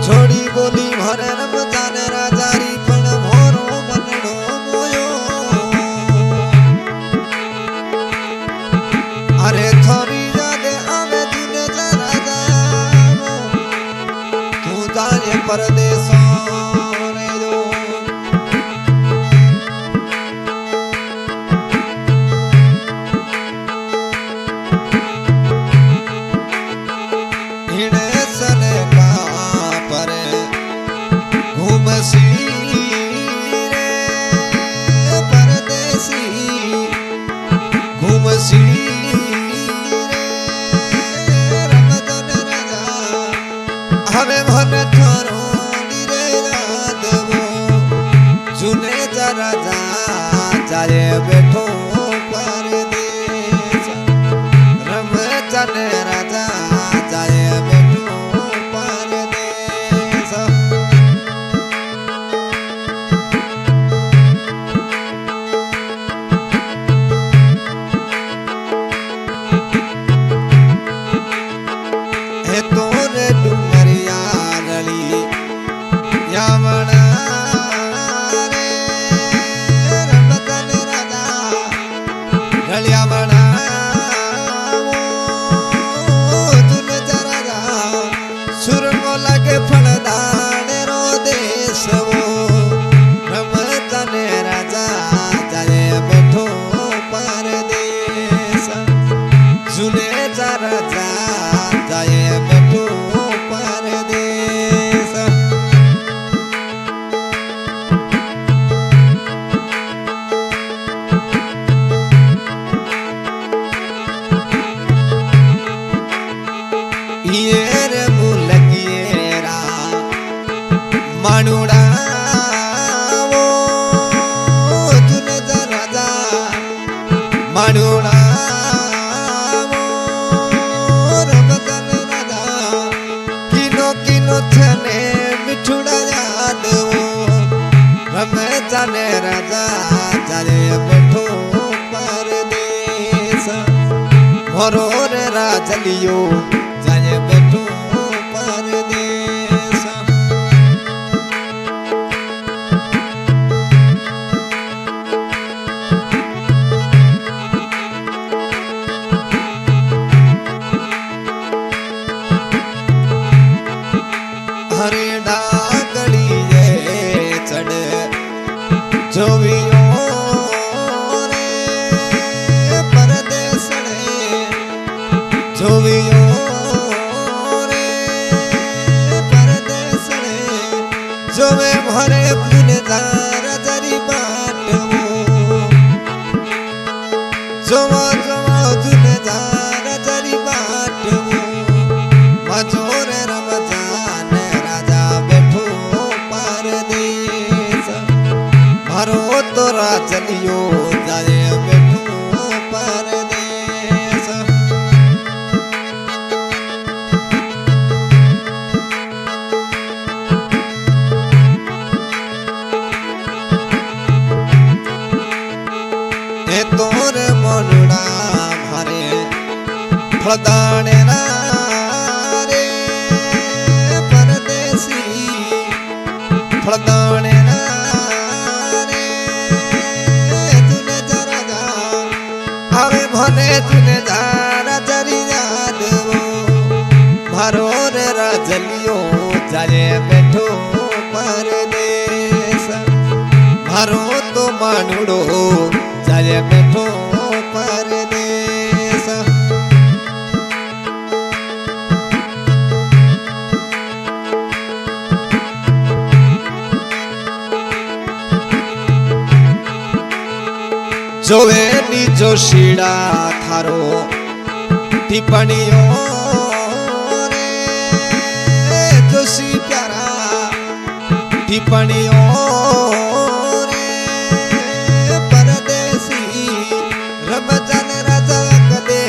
छोड़ी बोली भरे रमजान राजारी पण मोरो मनडो मोयो अरे थोड़ी यादे आवे तुने जरा जावो तू जाने परदेसों रे जो हिड़े सने का घूमसी रे परदेसी घूमसी रे रमजान राजा हमें भन थरोड़ी रे याद वो सुने जरा जा जाए बैठो परदेस रमजान राजा जाए बैठो परदेस तोरे डुंगरिया रली यावना रे रमजान राजा रलिया बना तुन जरा जा सुर को लगे फलदाने रो देश वो रमजान राजा जाए बैठो परदेस सुने जरा जा जाए बैठो परदेस ये रे मुलकिएरा मानुड़ा वो तुने जरा जा मानुड़ा थने मिठुड़ा याद वो रमजान राजा जाए बैठो परदेस मोरो रे राजलियो जाए बैठो परदेस हरे डागड़ी ये चढ़ जोवियो रे परदेस रे जोवियो रे परदेस रे जोवे भरे पुन दार जरी बाट वो जोवा जोवा जुन दार जरी बाट वो मजोर रमजान मारो तो राजलियो जाए बैठो परदेस ए तोरे मनड़ा मारे फलदाने रे परदेसी फलदाने भने तुने जारा जरी याद वो मारो रे राजलियो जाए बैठो परदेस मारो तो मानुड़ो जाए बैठो परदेस जोवे नीचो शीड़ा थारो टिप्पणियों रे जोशी प्यारा टिप्पणियों रे परदेसी रमजान राजा कदे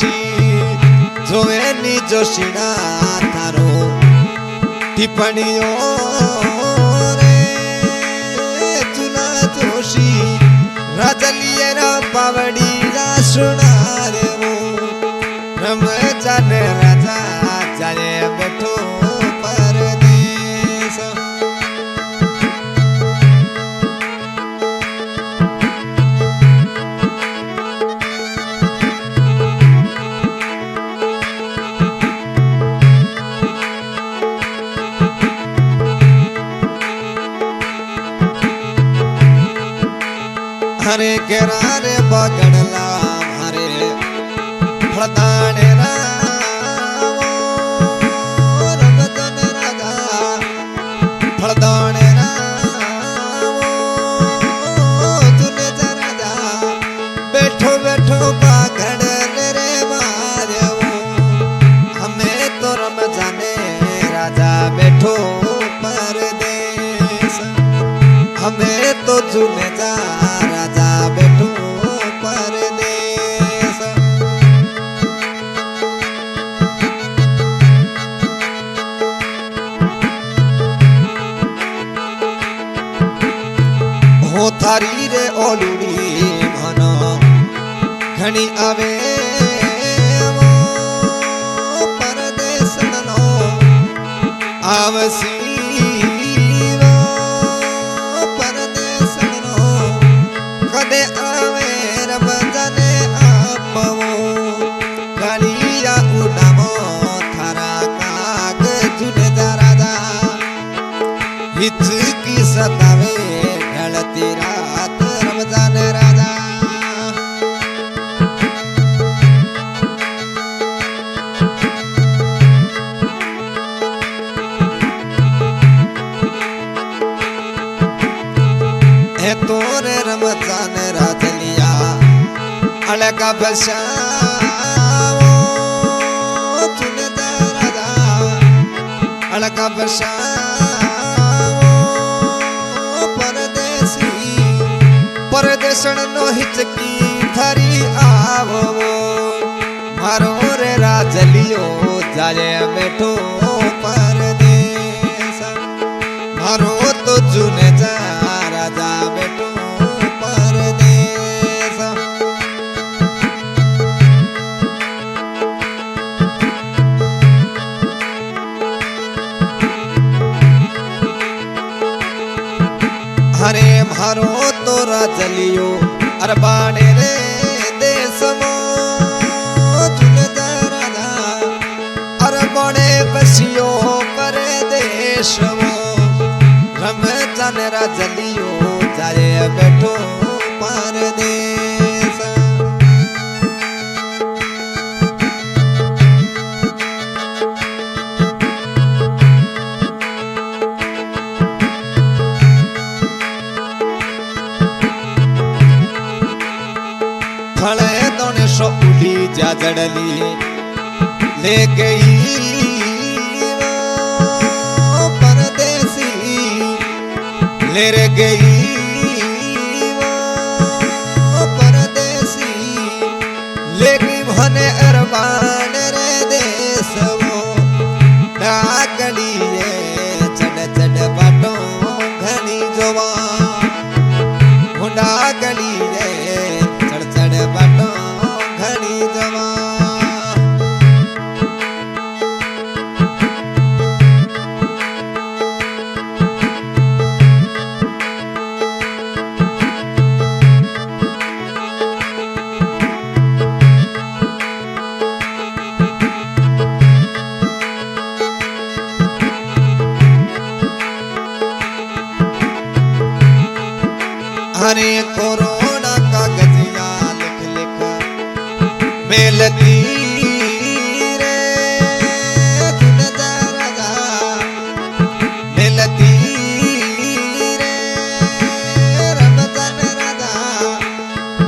જોશી જોવેની જોશીના તારો ટિપ્પણીઓ રે જુના જોશી રાજલિયરા પાવડી રા સુનારે રમજાન રાજા ચાલે બેઠો પરદેશ हरे केरा रे बगड़ला हरे फलदाने रावो रमजान राजा फलदाने रावो तूने राजा बैठो बैठो बागड़ रे मारेवो हमें तो रमजाने राजा बैठो परदेश हमें तो चुने जा बैठो परदेश हो थारी रे ओलुड़ी मनो घणी आवे वो परदेश नो आवसी आवे रमजाने आपवो गालिया उडामो थारा काग जुने राजा हिचकी सतावे ढलती रात रमजान राजा है तोरे रमजान राजलिया अलगा बसाओ चुने राजा अलगा बसाओ परदेसी परदेशन नो हिचकी थारी आवो मारो रे राजलियो जाले बैठो परदेश मारो तो चुने राजा बैठो परदेश हरे मारो तो राजलियो अरबाने रे देश मो चुने राजा अरबाने बसियो परदेश मो रमजान राजलियो जाए बैठो परदेश फले दोने सो उड़ी जा जड़ली ले गई परदेसी ले रे गई वो परदेसी ले गई भने अरबान रे देश वो डाकली चढ़ चढ़ बाटो घनी जोवा डाकली चढ़ चढ़ बाटो घनी जोवा हरे कोरोना का गजिया लिख लिख मेलती रे राजा मेलती रे रमजान राजा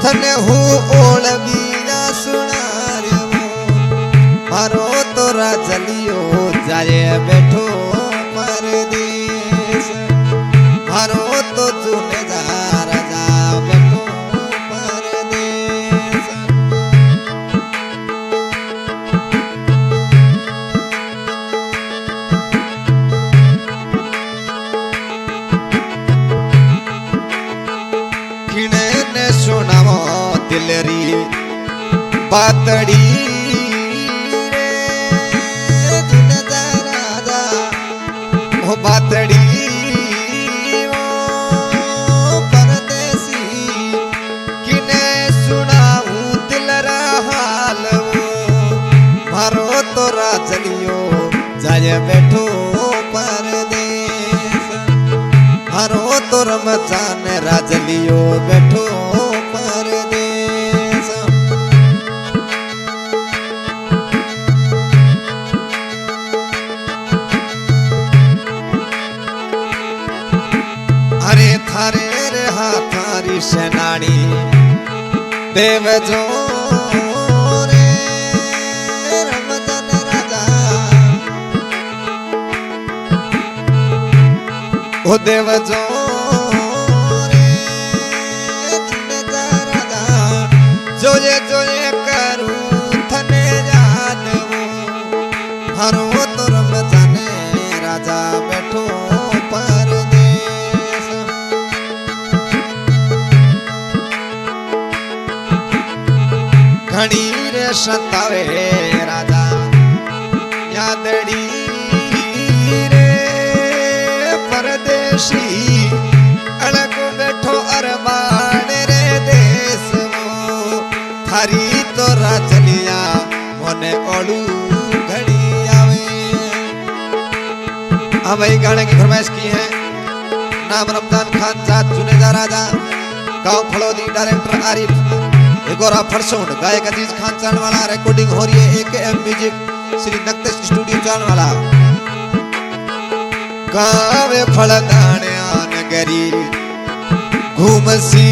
थने हूँ ओल बीना सुना रे मारो तो राजलियो जाए बैठो परदेश मारो तो चुने बातड़ी रे जुनेजा राजा ओ बातड़ी ओ परदेसी किने सुनाऊं दिल रा हाल मारो तो राजलियो जाए बैठो परदेस मारो तो रमजान राजलियो बैठो परदेस अरे थारे रे हाथारी सेनानी देव जो ओ देव जो रे जुनेजा राजा जोये जोये करूं थने याद वो हरो तो रमजाने राजा बैठो परदेस घड़ी रे सतावे राजा यादड़ी परदेसी अलग बैठो अरमान रे देश वो थारी तो राजलिया मोने ओलू घड़ी आवे। अब वही गाने की फरमाइश की है। नाम रमजान खान जात जुनेजा राजा, गांव फड़ोदी, डायरेक्टर आरिफ, एक और फरसोन, गायक अजीज खान चलने वाला, रिकॉर्डिंग हो रही है AKM म्यूजिक श्री नक्तेश स्टूडियो चलने वाला। गावे फलदाने नगरी घूमसी